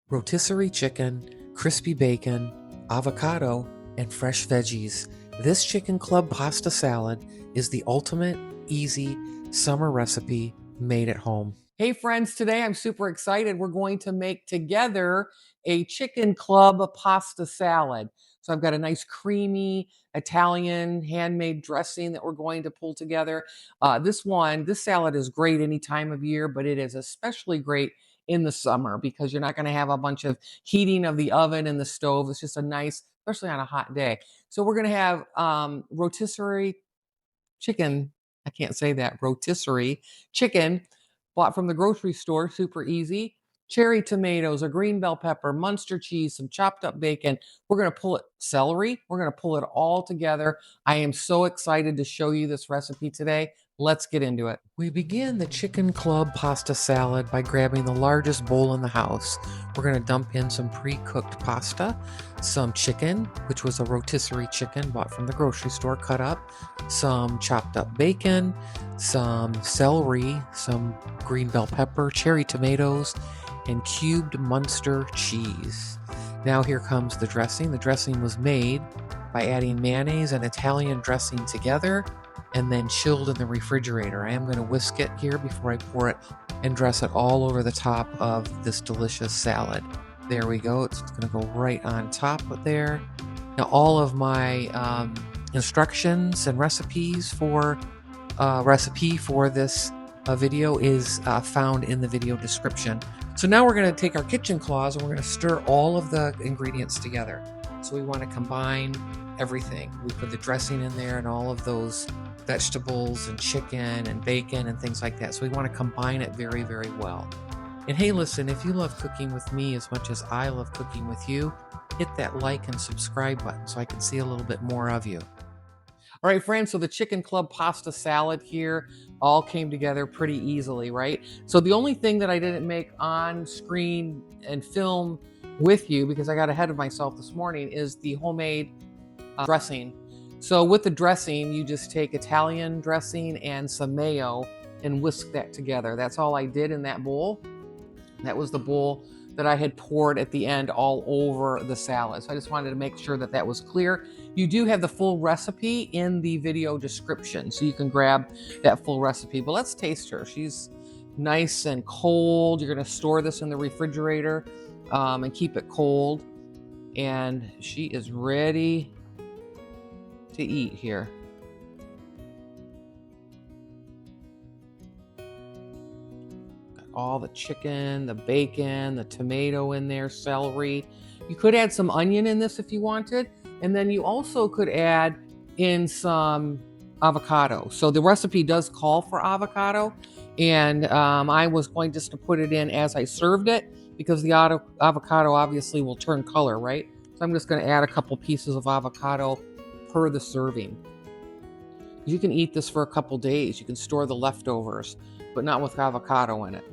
rotisserie chicken, crispy bacon, avocado, and fresh veggies. This chicken club pasta salad is the ultimate easy summer recipe made at home. Hey friends, today I'm super excited. We're going to make together a chicken club pasta salad. So I've got a nice creamy Italian handmade dressing that we're going to pull together. This salad is great any time of year, but it is especially great in the summer because you're not going to have a bunch of heating of the oven and the stove. It's just a nice, especially on a hot day. So we're going to have rotisserie chicken. I can't say that. Rotisserie chicken bought from the grocery store, super easy. Cherry tomatoes, a green bell pepper, Muenster cheese, some chopped up bacon. We're going to pull it celery. We're going to pull it all together. I am so excited to show you this recipe today. Let's get into it. We begin the chicken club pasta salad by grabbing the largest bowl in the house. We're going to dump in some pre-cooked pasta, some chicken, which was a rotisserie chicken bought from the grocery store, cut up, some chopped up bacon, some celery, some green bell pepper, cherry tomatoes, and cubed Muenster cheese. Now here comes the dressing. The dressing was made by adding mayonnaise and Italian dressing together and then chilled in the refrigerator. I am going to whisk it here before I pour it and dress it all over the top of this delicious salad. There we go. It's going to go right on top of there. Now all of my instructions and recipes for this video is found in the video description. So now we're going to take our kitchen claws and we're going to stir all of the ingredients together. So we want to combine everything. We put the dressing in there and all of those vegetables and chicken and bacon and things like that. So we want to combine it very, very well. And hey, listen, if you love cooking with me as much as I love cooking with you, hit that like and subscribe button so I can see a little bit more of you. All right, friends, so the chicken club pasta salad here all came together pretty easily, right? So the only thing that I didn't make on screen and film with you, because I got ahead of myself this morning, is the homemade dressing. So with the dressing, you just take Italian dressing and some mayo and whisk that together. That's all I did in that bowl. That was the bowl that I had poured at the end all over the salad. So I just wanted to make sure that that was clear. You do have the full recipe in the video description, so you can grab that full recipe. But let's taste her. She's nice and cold. You're going to store this in the refrigerator and keep it cold. And she is ready to eat here. All the chicken, the bacon, the tomato in there, celery. You could add some onion in this if you wanted. And then you also could add in some avocado. So the recipe does call for avocado. And I was going just to put it in as I served it because the avocado obviously will turn color, right? So I'm just going to add a couple pieces of avocado per the serving. You can eat this for a couple days. You can store the leftovers, but not with avocado in it.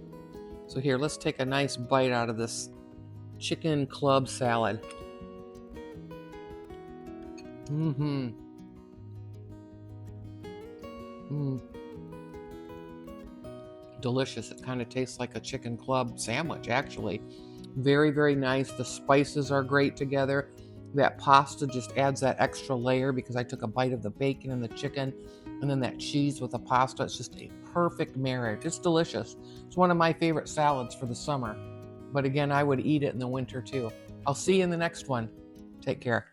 So here, let's take a nice bite out of this chicken club salad. Delicious. It kind of tastes like a chicken club sandwich, actually. Very, very nice. The spices are great together. That pasta just adds that extra layer because I took a bite of the bacon and the chicken and then that cheese with the pasta. It's just a perfect marriage. It's delicious. It's one of my favorite salads for the summer. But again, I would eat it in the winter too. I'll see you in the next one. Take care.